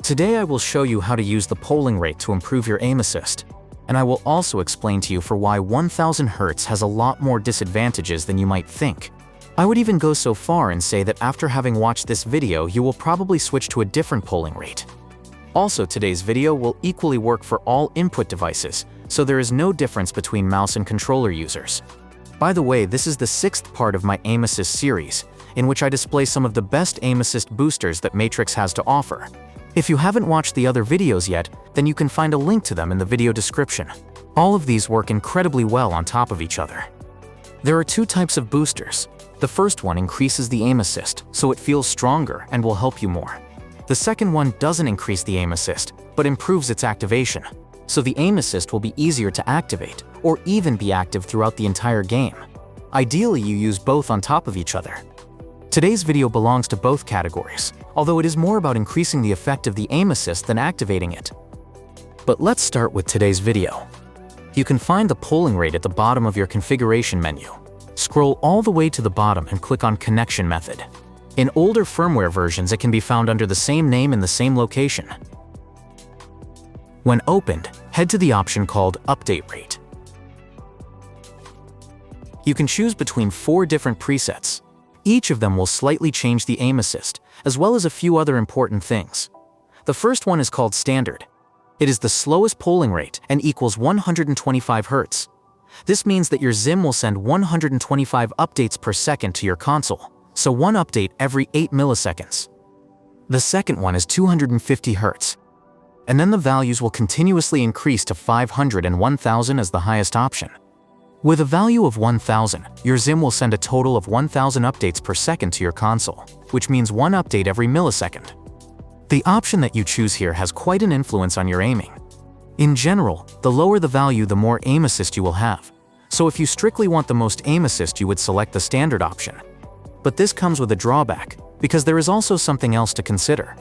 Today I will show you how to use the polling rate to improve your aim assist, and I will also explain to you for why 1000 Hz has a lot more disadvantages than you might think. I would even go so far and say that after having watched this video, you will probably switch to a different polling rate. Also, today's video will equally work for all input devices, so there is no difference between mouse and controller users. By the way, this is the 6th part of my aim assist series, in which I display some of the best aim assist boosters that Matrix has to offer. If you haven't watched the other videos yet, then you can find a link to them in the video description. All of these work incredibly well on top of each other. There are two types of boosters. The first one increases the aim assist, so it feels stronger and will help you more. The second one doesn't increase the aim assist, but improves its activation, so the aim assist will be easier to activate, or even be active throughout the entire game. Ideally, you use both on top of each other. Today's video belongs to both categories, although it is more about increasing the effect of the aim assist than activating it. But let's start with today's video. You can find the polling rate at the bottom of your configuration menu. Scroll all the way to the bottom and click on Connection Method. In older firmware versions, it can be found under the same name in the same location. When opened, head to the option called Update Rate. You can choose between 4 different presets. Each of them will slightly change the aim assist, as well as a few other important things. The first one is called Standard. It is the slowest polling rate and equals 125 Hz. This means that your XIM will send 125 updates per second to your console, so one update every 8 milliseconds. The second one is 250 Hz. And then the values will continuously increase to 500 and 1000 as the highest option. With a value of 1000, your XIM will send a total of 1000 updates per second to your console, which means one update every millisecond. The option that you choose here has quite an influence on your aiming. In general, the lower the value, the more aim assist you will have. So if you strictly want the most aim assist, you would select the standard option. But this comes with a drawback, because there is also something else to consider.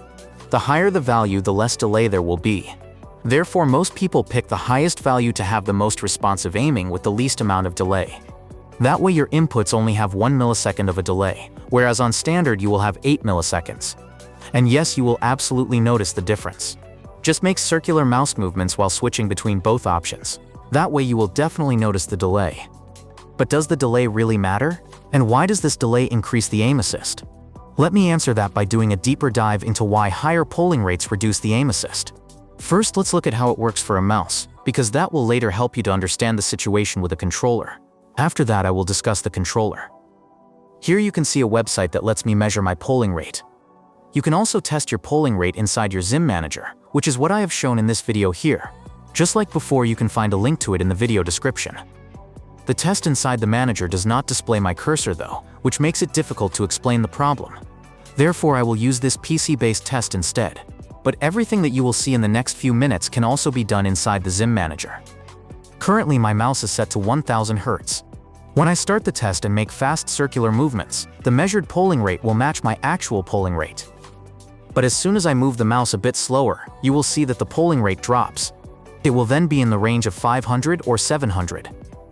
The higher the value, the less delay there will be. Therefore, most people pick the highest value to have the most responsive aiming with the least amount of delay. That way your inputs only have 1 millisecond of a delay, whereas on standard you will have 8 milliseconds. And yes, you will absolutely notice the difference. Just make circular mouse movements while switching between both options. That way you will definitely notice the delay. But does the delay really matter? And why does this delay increase the aim assist? Let me answer that by doing a deeper dive into why higher polling rates reduce the aim assist. First, let's look at how it works for a mouse, because that will later help you to understand the situation with a controller. After that, I will discuss the controller. Here you can see a website that lets me measure my polling rate. You can also test your polling rate inside your XIM Manager, which is what I have shown in this video here. Just like before, you can find a link to it in the video description. The test inside the manager does not display my cursor though, which makes it difficult to explain the problem. Therefore, I will use this PC-based test instead. But everything that you will see in the next few minutes can also be done inside the XIM Manager. Currently, my mouse is set to 1000 Hz. When I start the test and make fast circular movements, the measured polling rate will match my actual polling rate. But as soon as I move the mouse a bit slower, you will see that the polling rate drops. It will then be in the range of 500 or 700.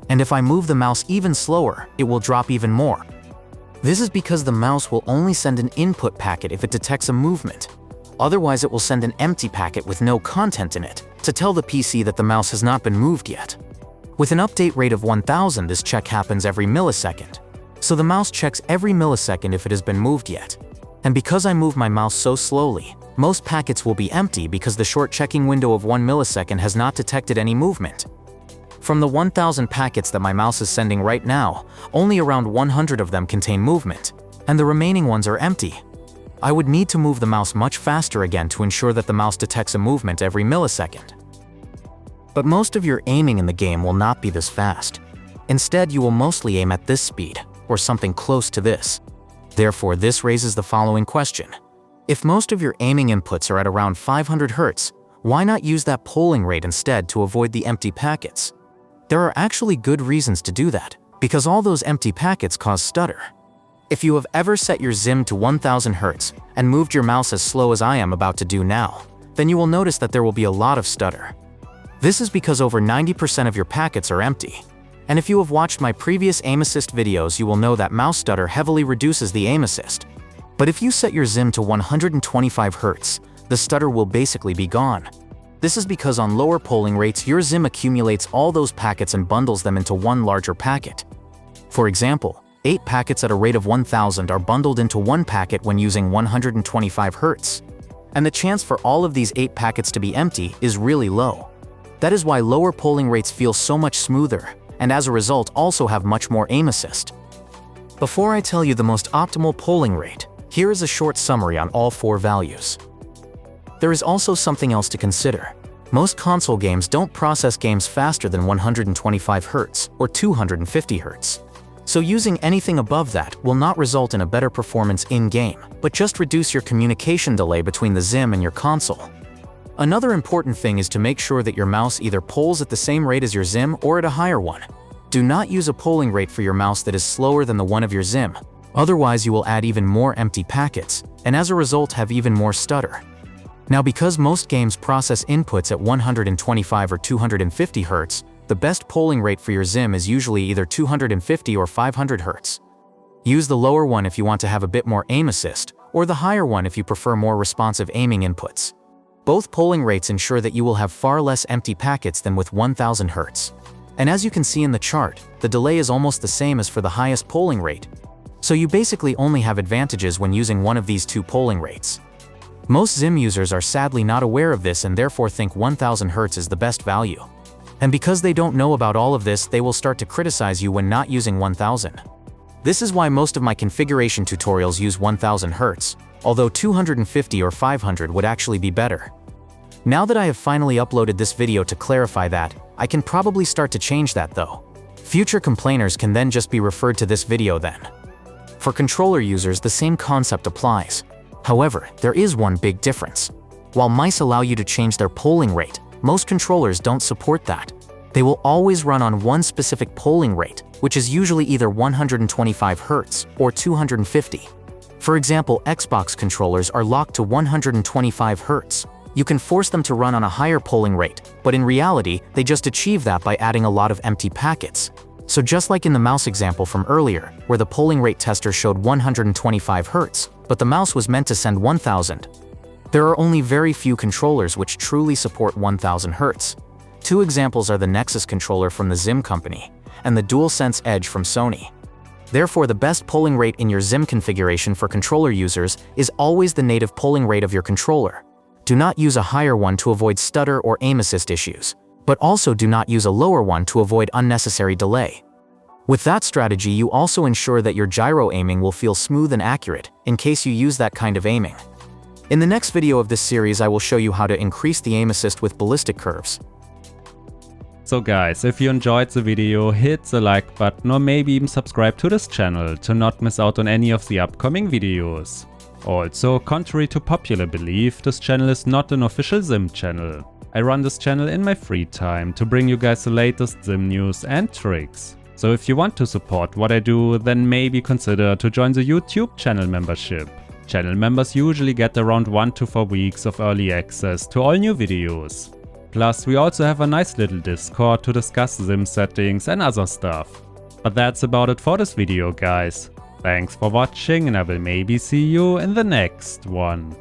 And if I move the mouse even slower, it will drop even more. This is because the mouse will only send an input packet if it detects a movement. Otherwise, it will send an empty packet with no content in it to tell the PC that the mouse has not been moved yet. With an update rate of 1000, this check happens every millisecond. So the mouse checks every millisecond if it has been moved yet. And because I move my mouse so slowly, most packets will be empty because the short checking window of 1 millisecond has not detected any movement. From the 1000 packets that my mouse is sending right now, only around 100 of them contain movement, and the remaining ones are empty. I would need to move the mouse much faster again to ensure that the mouse detects a movement every millisecond. But most of your aiming in the game will not be this fast. Instead, you will mostly aim at this speed, or something close to this. Therefore, this raises the following question. If most of your aiming inputs are at around 500 Hz, why not use that polling rate instead to avoid the empty packets? There are actually good reasons to do that, because all those empty packets cause stutter. If you have ever set your XIM to 1000 Hz and moved your mouse as slow as I am about to do now, then you will notice that there will be a lot of stutter. This is because over 90% of your packets are empty. And if you have watched my previous aim assist videos, you will know that mouse stutter heavily reduces the aim assist. But if you set your XIM to 125 Hz, the stutter will basically be gone. This is because on lower polling rates, your XIM accumulates all those packets and bundles them into one larger packet. For example, 8 packets at a rate of 1000 are bundled into one packet when using 125 Hz. And the chance for all of these 8 packets to be empty is really low. That is why lower polling rates feel so much smoother, and as a result also have much more aim assist. Before I tell you the most optimal polling rate, here is a short summary on all 4 values. There is also something else to consider. Most console games don't process games faster than 125 Hz or 250 Hz. So using anything above that will not result in a better performance in-game, but just reduce your communication delay between the XIM and your console. Another important thing is to make sure that your mouse either polls at the same rate as your XIM or at a higher one. Do not use a polling rate for your mouse that is slower than the one of your XIM. Otherwise you will add even more empty packets, and as a result have even more stutter. Now because most games process inputs at 125 or 250 Hz, the best polling rate for your XIM is usually either 250 or 500 Hz. Use the lower one if you want to have a bit more aim assist, or the higher one if you prefer more responsive aiming inputs. Both polling rates ensure that you will have far less empty packets than with 1000 Hz. And as you can see in the chart, the delay is almost the same as for the highest polling rate. So you basically only have advantages when using one of these 2 polling rates. Most XIM users are sadly not aware of this and therefore think 1000 Hz is the best value. And because they don't know about all of this, they will start to criticize you when not using 1000. This is why most of my configuration tutorials use 1000 Hz, although 250 or 500 would actually be better. Now that I have finally uploaded this video to clarify that, I can probably start to change that though. Future complainers can then just be referred to this video then. For controller users, the same concept applies. However, there is one big difference. While mice allow you to change their polling rate, most controllers don't support that. They will always run on one specific polling rate, which is usually either 125 Hz or 250. For example, Xbox controllers are locked to 125 Hz. You can force them to run on a higher polling rate, but in reality, they just achieve that by adding a lot of empty packets. So just like in the mouse example from earlier, where the polling rate tester showed 125 Hz, but the mouse was meant to send 1000. There are only very few controllers which truly support 1000 Hz. 2 examples are the Nexus controller from the XIM company, and the DualSense Edge from Sony. Therefore, the best polling rate in your XIM configuration for controller users is always the native polling rate of your controller. Do not use a higher one to avoid stutter or aim assist issues, but also do not use a lower one to avoid unnecessary delay. With that strategy, you also ensure that your gyro aiming will feel smooth and accurate in case you use that kind of aiming. In the next video of this series, I will show you how to increase the aim assist with ballistic curves. So guys, if you enjoyed the video, hit the like button or maybe even subscribe to this channel to not miss out on any of the upcoming videos. Also, contrary to popular belief, this channel is not an official XIM channel. I run this channel in my free time to bring you guys the latest XIM news and tricks. So if you want to support what I do, then maybe consider to join the YouTube channel membership. Channel members usually get around 1 to 4 weeks of early access to all new videos. Plus, we also have a nice little Discord to discuss XIM settings and other stuff. But that's about it for this video, guys. Thanks for watching and I will maybe see you in the next one.